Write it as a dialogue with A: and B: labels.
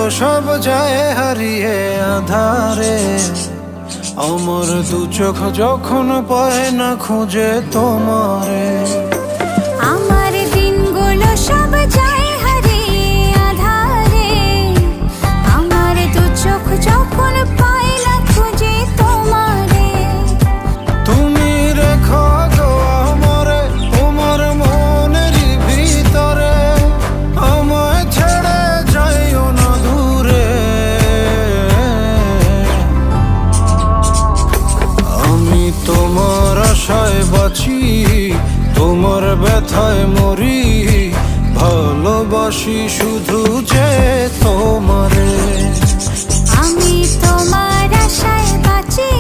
A: সব যায় হারিয়ে আধারে। আমার দু চোখ যখন পায় না খুঁজে তোমারে।
B: আমার দিনগুলো সব যায় হারিয়ে আঁধারে। আমার দু চোখ যখন পায় না খুঁজে তোমারে।
A: তুমি রেখো গো আমারে তোমার মনেরই ভিতরে, আমায় ছেড়ে যাইও না দূরে। আমি তোমার আশায় বাঁচি, তোমার ব্যথায় মরি, ভালোবাসি শুধু যে তোমারে।
B: আমি তোমার আশায় বাঁচি,